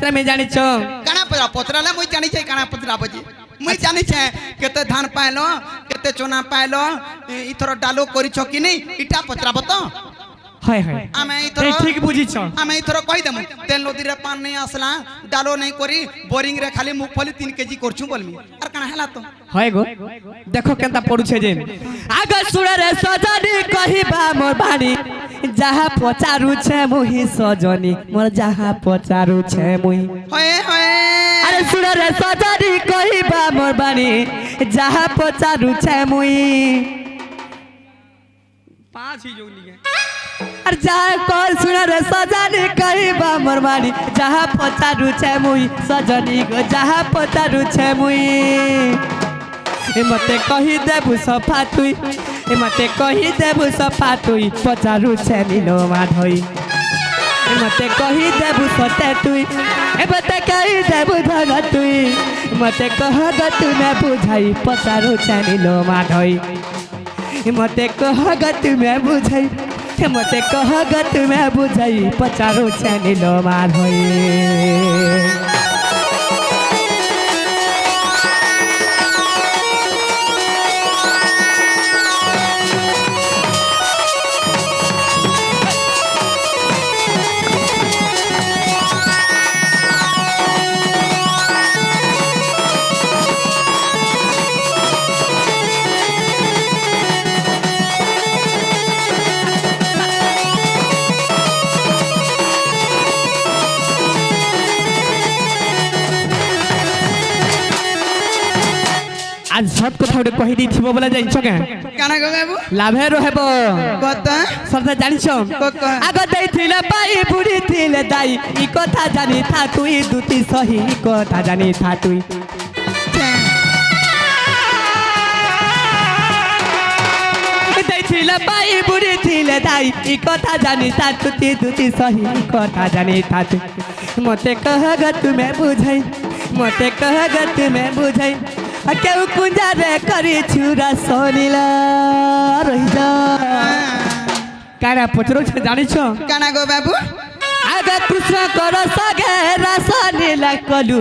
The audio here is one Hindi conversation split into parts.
पचरा में जानी छो काना पचरा पचराला मुई जानी छे काना पचरा बजे मुई जानी छे केते धान पाइलो केते चोना पाइलो इथरो डालो करी छ कि नहीं इटा पचरा बतो हाय हाय आमे इथरो ठीक बुझी छ आमे इथरो कहि देमु तेल नदी रे पान नहीं आसला डालो नहीं करी बोरिंग रे खाली मूंगफली 3 केजी करछु बोलमी आर काना हला तो हाय गो देखो केनता पडु छे जे आगे सुड़ रे सजनी कहिबा मोर बाणी जहाँ पचारू छे मुही सजनी मोर जहाँ पचारू छे मुही होए होए अरे सुड़ रे सजनी कहिबा मोर बाणी जहाँ पचारू छे मुही पांच ही जोनी है अरे जहाँ कौन सुन रे सजनी कहिबा मोर बाणी जहाँ पचारू छे मुही सजनी गो जहाँ पचारू छे मुही मते कही देबु सफा तुई मते कही देबु सफा तुई पचारू छे नीलो माधई मते कही देबु सते तुई मते कही देबु धन तुई मते कह ग तू मैं बुझाई पचारू छे नीलो माधई मते कह ग तू मैं बुझाई मते कह ग तू मैं बुझाई पचारू छे नीलो माधई आज सब कथा उडे कहि दी थिबो बोला जाइछ के काना गो बाबू लाभे रहबो कत सब जानिछ आग दैथिले पाई बुढ़ी थिले दाई ई कथा जानी था तुई दुती सही ई कथा जानी था तुई दैथिले पाई बुढ़ी थिले दाई ई कथा जानी था तुती दुती सही ई कथा जानी था तू मते कह ग तू मैं बुझाई मते कह ग तू मैं बुझाई केउ कुंजा रे करी छुरा सोनिला रही जा काना पचरो छ जानि छ काना गो बाबू आगे कृष्ण कर सगे रसनीला कलु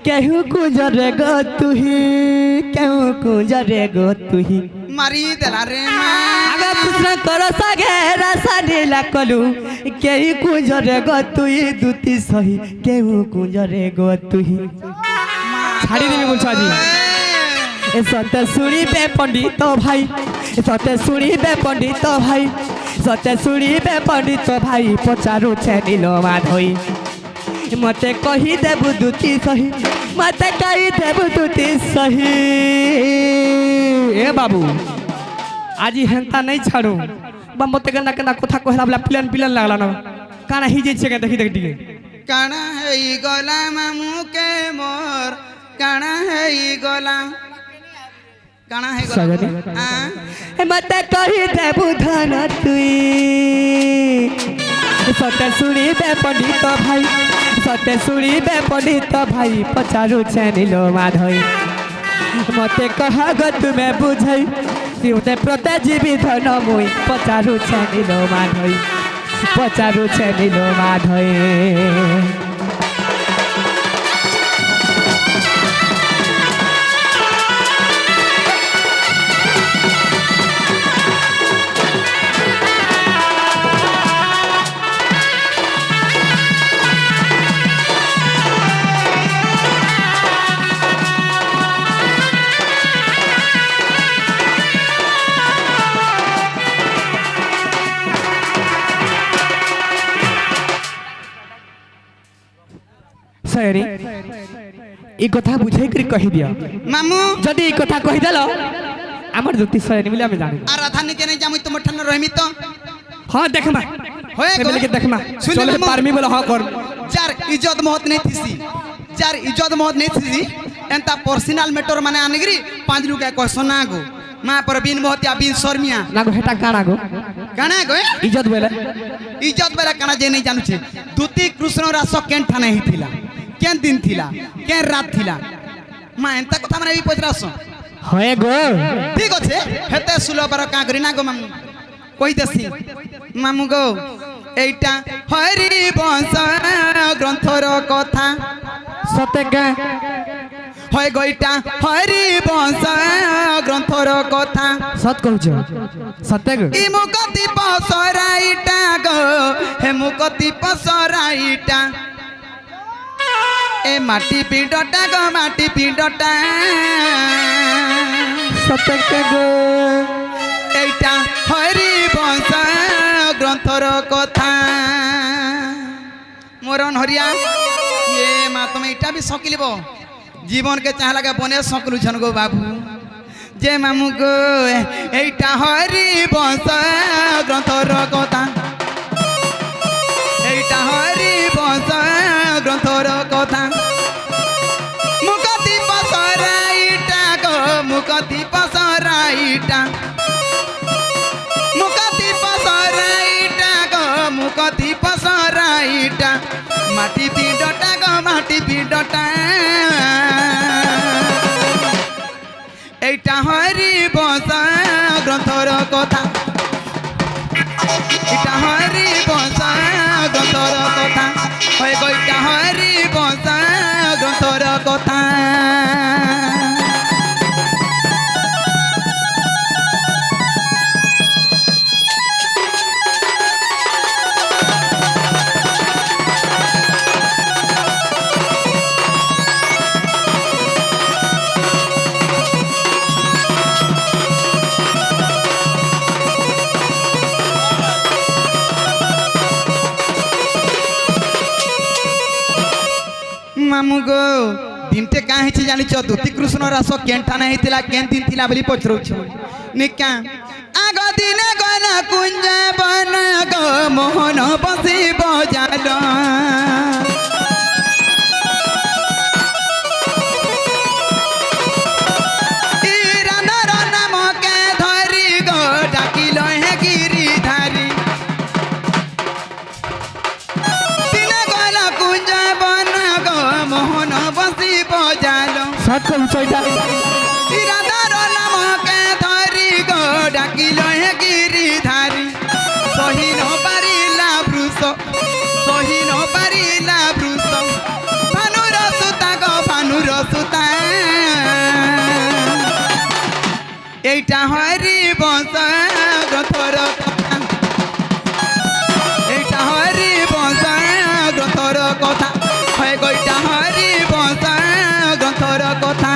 केहु कुंजा रे गो तुही केहु कुंजा रे गो तुही मारी देला रे मां आगे कृष्ण कर सगे रसनीला कलु केहु कुंजा रे गो तुही दुती सही केहु कुंजा रे गो तुही छाड़ी देबे बोल छ आजी सत्य सुनी बे पंडित भाई सत्य सुनी बे पंडित भाई सत्य सुनी बे पंडित भाई पचारू छे नीलो माधई मते कही देबु दुती सही मते कही देबु दुती सही ए बाबू आज हेंता नहीं छाड़ू बा मते गना कना कथा कहला बला प्लेन प्लेन लागला न काना ही जे छे के देखी देखी काना है ई गला मामू के मोर काना है ई गला काना है गला मते कही देबु धन तुई सत्य सुनी बे पंडित भाई सत्य सुनी बे पंडित भाई पचारू छे नीलो माधई मते कह ग तू मैं बुझाई सिउते प्रते जीवी धन मुई पचारू छे नीलो माधई पचारू छे नीलो माधई सरी ई कथा बुझाई कर कहि दिया मामू जदी ई कथा कहि देलो हमर ज्योति सरी मिले हम जानि आ राधा निके नहीं जामु तुम ठन रहमी तो हां देखमा होए मिले के देखमा चल पारमी बोला हां कर जार इज्जत महत नहीं थीसी जार इज्जत महत नहीं थीसी एंता पर्सनल मैटर माने आनेगरी पांच लुका कह सोना गो मां पर बिन महतिया बिन शर्मिया नागो हेटा काना गो इज्जत बेला काना जे नहीं जानू छे दुती कृष्ण रास केन ठाने ही थिला केन दिन थिला केन रात थिला मां एंता कथा माने भी पचरास होए गो ठीक अछि हेते सुलो बर का करी ना गो मामू कोई देसी मामू गो এইটা হরি বংশ গ্রন্থর কথা সতেকে হয় গইটা হরি বংশ গ্রন্থর কথা সত কହୁଛ সতেক ই মুকতি পসরাইটা গো হে মুকতি পসরাইটা এ মাটি পিণ্ডটা গো মাটি পিণ্ডটা সতেকে গো এইটা হরি বংশ গ্রন্থর কথা মোরন হরিয়া ये মা তুমি এটা भी সকিলিব জীবন के चाहला के बने सकलु छन गो बाबू जे मामू गो এইটা হরি বংশ গ্রন্থর কথা এইটা হরি বংশ গ্রন্থর কথা মুকতি পসরাইটা গো মুকতি পসরাইটা মুকতি পসরাইটা গো মুকতি পসরাইটা মাটি পিণ্ডটা গো মাটি পিণ্ডটা এইটা হরি বংশ গ্রন্থর কথা এটা হরি বংশ গ্রন্থর কথা হয় গইটা হরি বংশ গ্রন্থর কথা मामू गो दिनटे का है जानिच दूती कृष्ण रास केनठा नहीं थिला केन दिन थिला बोली पचरौछ निका आग दिन गना कुंज बन गो मोहन बसी बजाल राधार नाम के धरी गो डाकिल हे गिरिधारी मोहन बसी बजालो সত কହୁছ এটা राधार नाम के धरी गो डाकिल हे गिरिधारी सही न पारिला वृष सही न पारिला वृष भानुर सुता गो भानुर सुता এইটা হরি বংশ গ্রন্থর কথা এইটা হরি বংশ গ্রন্থর কথা হয় গইটা হরি বংশ গ্রন্থর কথা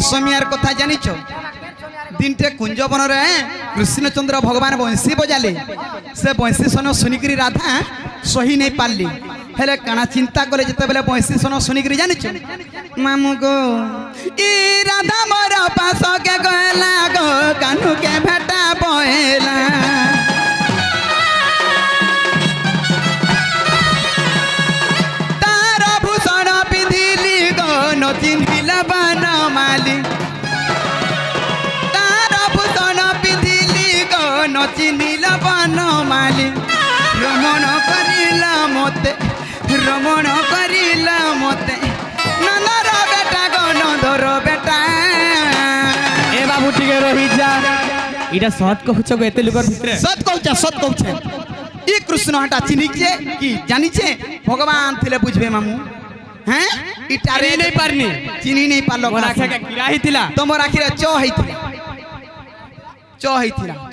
समयार कथा जानिछ दिनटे कुंजवन रे कृष्णचंद्र भगवान बंशी बजाले से बंशी सन सुनिकरी राधा सही नहीं पारली हेले काना चिंता कले जते बेले बंशी सन सुनिकरी जानिछ मामू गो ई राधा मोर पास के गला गो कान्हू के भेटा बहेला तार भूषण पिंधिली गो न चिन्हिला बन माली चिन्हिल बन माली रमण करिला मते रमण करिला मते नंदर बेटा गो नंदर बेटा ए बाबू टिके रही जा इटा सत कहछ गो एते लोकर भितरे सत कहछ ई कृष्ण हटा चिन्हिचे कि जानिचे भगवान थिले बुझबे मामू हैं इटा रे नहीं पारनी चिन्हि नहीं पारलो मोर आखे के किरा हितिला तमोर आखिरे च हितिला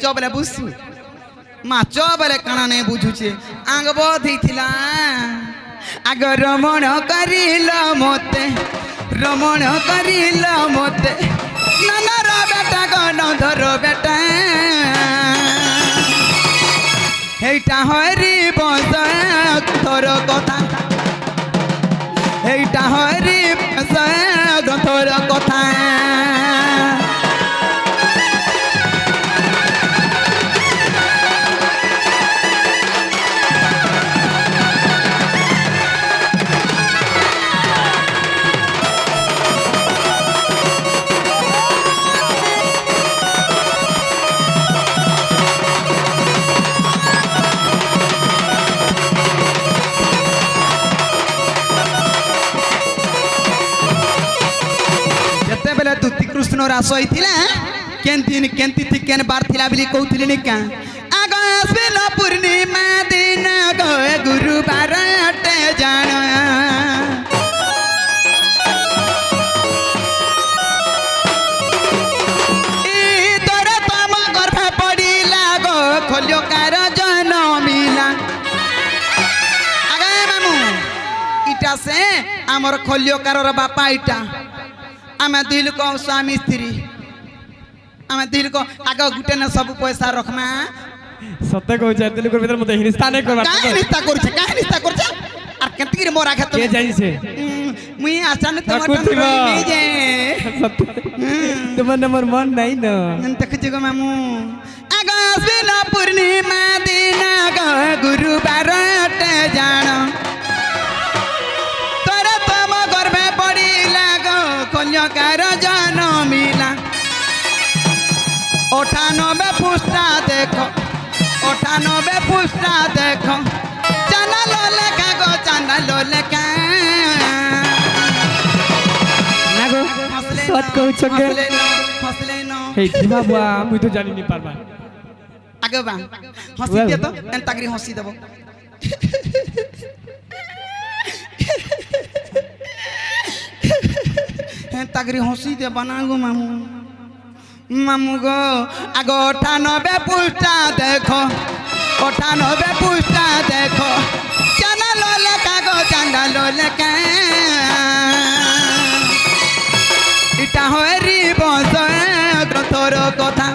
च बेले बुझसु माँ च बेले काना नहीं बुझुचे आंग बोध हितिला आग रमण करिल मते रमण करिल मते नंदर बेटा गो नंदर बेटा हेटा हरि बंश तोर कथा हेटा हरि बंश तोर कथा कृष्ण रास होइथिला केन दिन केंती थी केन बार थिला बिली कहउथिले नि का आग आश्विन पूर्णिमा दिन गो गुरुवार अटे जान ई तोर तम गर्भ पड़िला गो खोल्यो कार जनमिला आगे मामू इटा से आमर खोल्यो कार बापा इटा आमे दिल को स्वामी स्त्री आमे दिल को आगे गुटे न सब पैसा रखमा सत्य कहू छै दिल कर भीतर मते हिस्सा नहीं करबा काहे निस्ता करछ आ केतकी रे मोरा खेत के जाई छै मुई आसान तो ठाकुर मटन थिबा। नहीं जे सत्य तुम नंबर मन नहीं न देख जगो मामू आगे आश्विन पूर्णिमा दिन गो गुरुवार अटे जान तोर तम गर्भे पड़िला गो कन्याकार जनमिला 98 पुष्टा देखो 98 पुष्टा देखो चैनल लेखा गो चैनल लेखा नागो सत कहू छके फसले न हे दिमा बुआ मुई तो जानि नहीं पारबा आगे बा हंसी दे तो एन तागरी हंसी देबो एन तागरी हंसी दे बनागो मामू मामू गो आगो 98 पुष्टा देखो 98 पुष्टा देखो चैनल लेखा गो चैनल लेखा इटा हरी बंश ग्रंथर कथा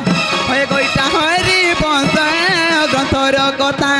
होय गो इटा हरी बंश ग्रंथर कथा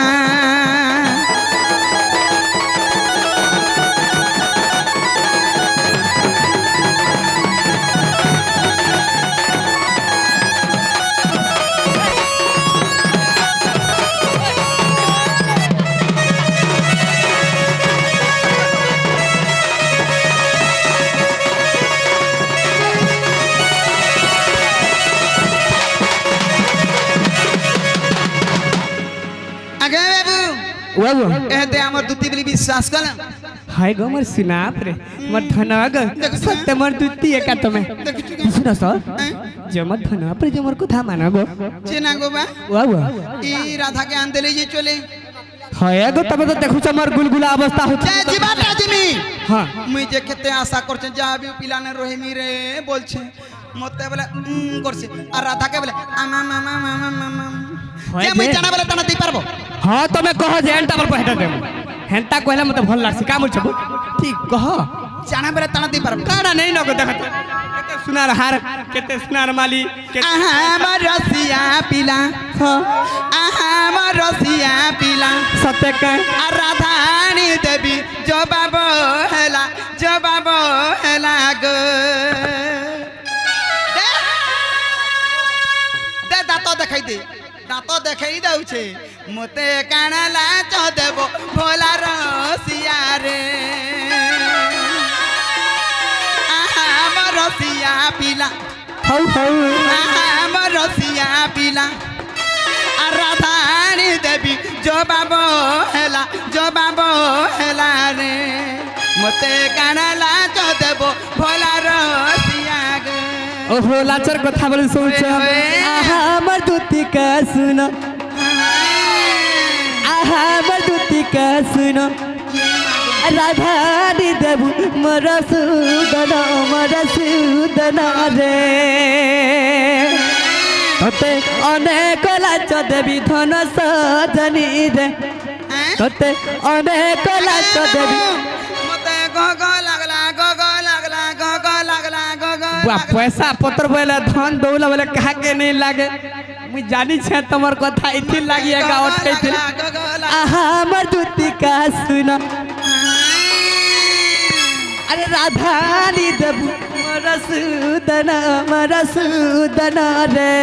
आगे बाबू वाओ एते हमर दुती बिली विश्वास कल हाय गो मर सुनाप रे मर धनाग सत्य मर दुती एका तमे सुना सर जमत धनाप रे जमर कथा मानगो चेना गो बा वाओ ई राधा के आन देले जे चले हाय गो तबे तो देखु छ मर गुलगुला अवस्था होत जे जीवाटा जिमी हां मुई जे केते आशा करछे जा भी पिलाने रोहिमी रे बोलछे मते बोले करछे आ राधा के बोले आमा मामा मामा मामा जे मुई जाना बोले तना दे पारबो हां तमे कह जे एंटा पर हेटा देम हेंटा कहला मते भल लागसी का मोर छबो ठीक कह जाना बोले तना दे पारबो काड़ा नहीं नको देखत केते सुनार हार केते सुनार माली आहा हमर रसिया पिला हां आहा हमर रसिया पिला सत्य के आ राधानी देवी जवाब हेला गो दे दातो देखाई दउ छे मते काना लाच देबो भोला रसिया रे आहा हमर रसिया पिला हौ हौ आहा हमर रसिया पिला आ राधानी देवी जवाब हेला रे मते काना लाच देबो भोला रसिया गे ओहो लाचर कथा बोले सोच आहा हमर दुती का सुन आहा हमर दुती का सुन राधानी देबु मोर सुदन रे तते अनेक लाच देवी धन सजनी रे तते अनेक लाच देवी मते गग लागला बुआ पैसा पत्र बोले धन दौला बोले कहा के नहीं लागे मुई जानी छे तमर कथा इथि लागी एका अटके थी आहा हमर दुती का सुन अरे राधानी देबु मोर सुदन रे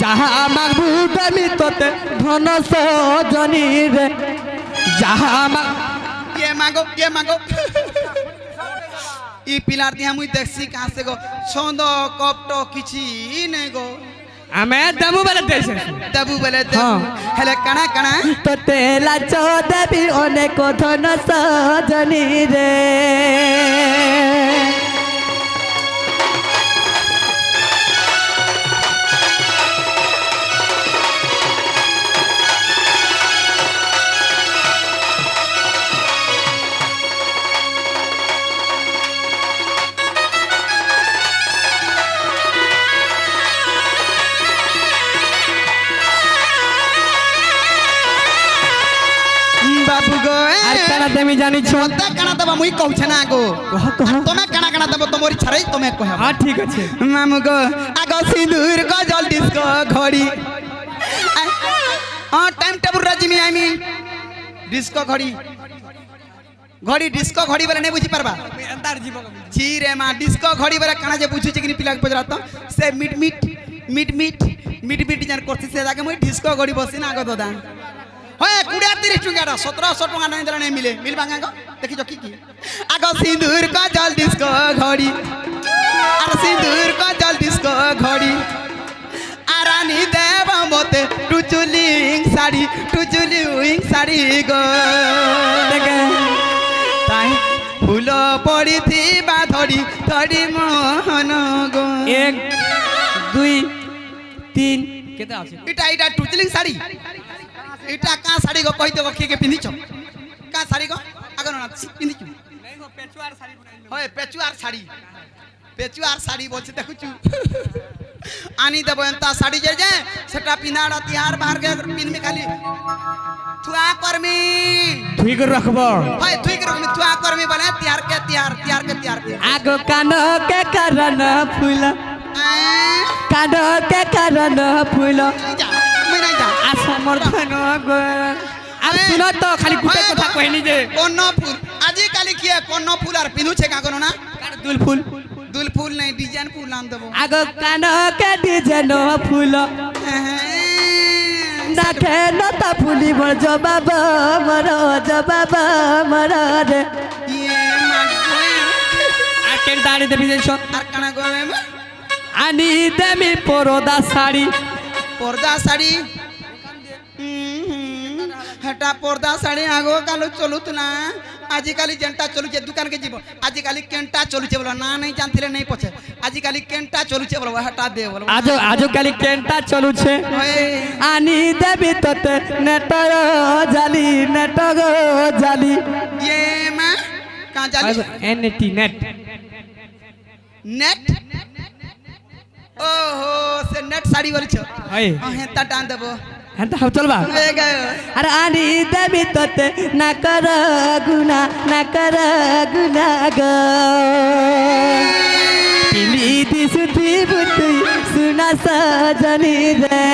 जहाँ मांगबू देमी तोते धन सजनी रे जहाँ ये मांगो ई पिलार दिया मुई देखसी कहां से गो छंद कपटो किछि नै गो आमे दमु बेले देसे दबु बेले हाँ। हेले कणा तोते लाच देवी अनेक धन सजनी रे তুমি জানিছ মতে কানা দেব মুই কହୁছে না আগো কহ কহ তুমি কানা কানা দেব তোমার ইচ্ছারে তুমি কহ হ্যাঁ ঠিক আছে মামু গো আগ সিঁদুর গজল ডিস্কো ঘড়ি টাইম টেবুল রাজিমি আমি ডিস্কো ঘড়ি ঘড়ি ডিস্কো ঘড়ি বলে নেই বুঝি পারবা ছি রে মা ডিস্কো ঘড়ি বলে কানা যে বুঝুছে কিনি পিলা পজরা তো সে মিট মিট মিট মিট মিট মিট জান করছি সে জায়গা মুই ডিস্কো ঘড়ি বসি না আগো দাদা হয় 20-30 টাকা 1700 টাকা নাই দেলা নাই মিলে মিলবা গো দেখিছো কি কি আগ সিঁদুর গজল ডিস্কো ঘড়ি আর সিঁদুর গজল ডিস্কো ঘড়ি আরানি দেব মতে টুচুলিং শাড়ি গো তাই ফুল পড়িথিবা ধরি ধরি মোহন গো 1 2 3 কেতে আছে এটা টুচুলিং শাড়ি এটা কা শাড়ি গো কইতে গো কি পিন্ধিছ কা শাড়ি গো আগো না পিন্ধিছ হয় পেচুয়ার শাড়ি বলছে দেখুছু আনি দেব এন্তা শাড়ি যে সেটা পিনাড়া তিহার বাহার কে পিনমি খালি থুয়া করমি তুই করে রাখবো হয় তুই করে থুয়া করমি বলে তিহার কে আগো কানো কে কারণ ফুল কানো কে কারণ ফুল মই নাই যা সমর্থন গো আর শুনো তো খালি গুটে কথা কইনি যে কোন ফুল আজি কালি কি কোন ফুল আর পিনুছে কা কোন না দুল ফুল নাই ডিজাইন ফুল আন দেব আগো কানো কে ডিজাইন ফুল না কেন তা ফুলি মোর জবাব মর রে ইয়ে মাগো আর কেন দাঁড়ি দেবি যেছ আর কানা গো আনি দেমি পরদা শাড়ি হেটা পর্দা শাড়ি আগো কালো চলুত না আজিকালি যেনটা চলুছে দোকান কে যাব আজিকালি কেনটা চলুছে বলো না নাই জানতিলে নাই পছে আজিকালি কেনটা চলুছে বলো হেটা দে বলো আজো কালি কেনটা চলুছে আনি দেবি তোতে নেটর জালি ये मां का जाली এনটি নেট ओहो से नेट साड़ी बोली छो হয় हेता टान देबो হ্যাঁ হাউ চলবা ए गयो আরে আনি দেবি তোতে না কর গুনা গো পিলি দিসুতি বুতুই সুনা সজনি রে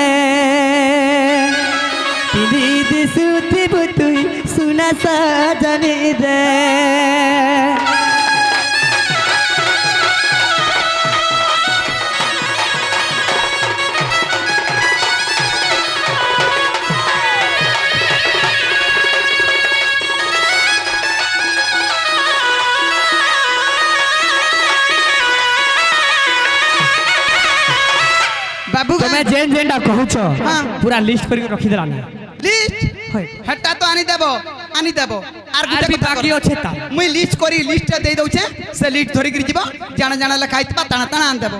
পিলি দিসুতি বুতুই সুনা সজনি রে बाबू তুমি যেনটা কହୁছ পুরা লিস্ট করে রাখি দেলা না लिस्ट হয় हेटा तो आनी देबो आर আর गुटे বি বাকি আছে তা मुई लिस्ट करी लिस्ट दे दउछे से लिस्ट धरि गिर जीवो जाना जाना लिखा आइतबा ताना आन देबो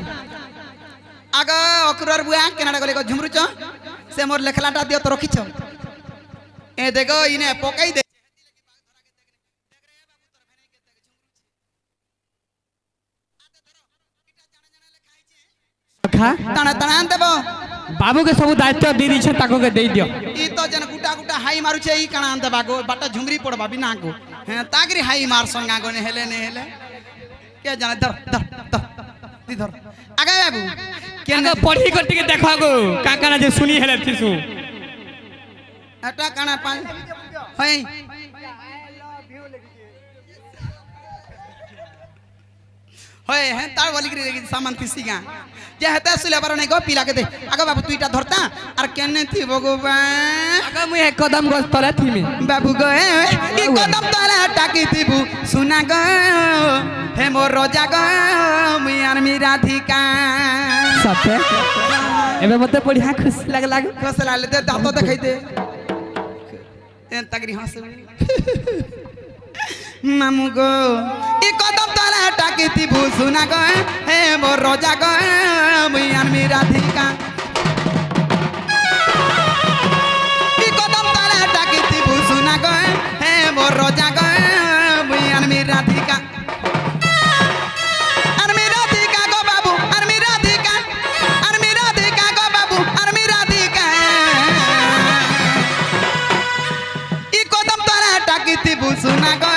आगा अकरर बुआ केनाडा गले झुमरुच से मोर लेखलाटा दियो तो रखिछ ए देखो इने पकाई दे খা ताना आन देबो बाबू के सब दायित्व दे दी ताको के दे दियो ई तो जन गुटा हाई मारुछे ई काना आन देबा गो बाटा झुमरी पड़बा बिना गो हैं तागरी हाई मार संगा गो ने हेले के जाने धर धर आगा बाबू केना पढ़ी गटी के देखा गो काकाना जे सुनी हेले थिसु हटा काना पाई हई हय हैं तार वाली की सामान किसीगा जे हेता सुले बार नहीं गो पिला के दे आगा बाबू तुईटा धरता आर केने थी भगवान आगा मुई एक कदम गस तले थीमी बाबू गो ई कदम तले टाकी थीबू सुना गो हे मोर रोजा गो मुई आर मी राधिका सते एबे मते बढ़िया खुशी लागला कसला ले दे दांत देखाई दे एन तगरी हंस मामू गो ई कदम तले टाकी थीबू सुना गो हे मोर रोजा गो मुई आर मी राधिका ई कदम तले टाकी थीबू सुना गो हे मोर रोजा गो मुई आर मी राधिका आर मी राधिका गो बाबू आर मी राधिका गो बाबू आर मी राधिका ई कदम तले टाकी थीबू सुना गो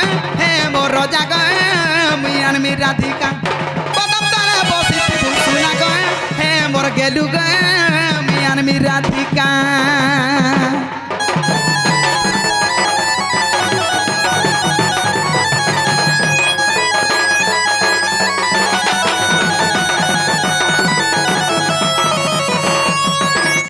गेलु गे मियान मी राधिका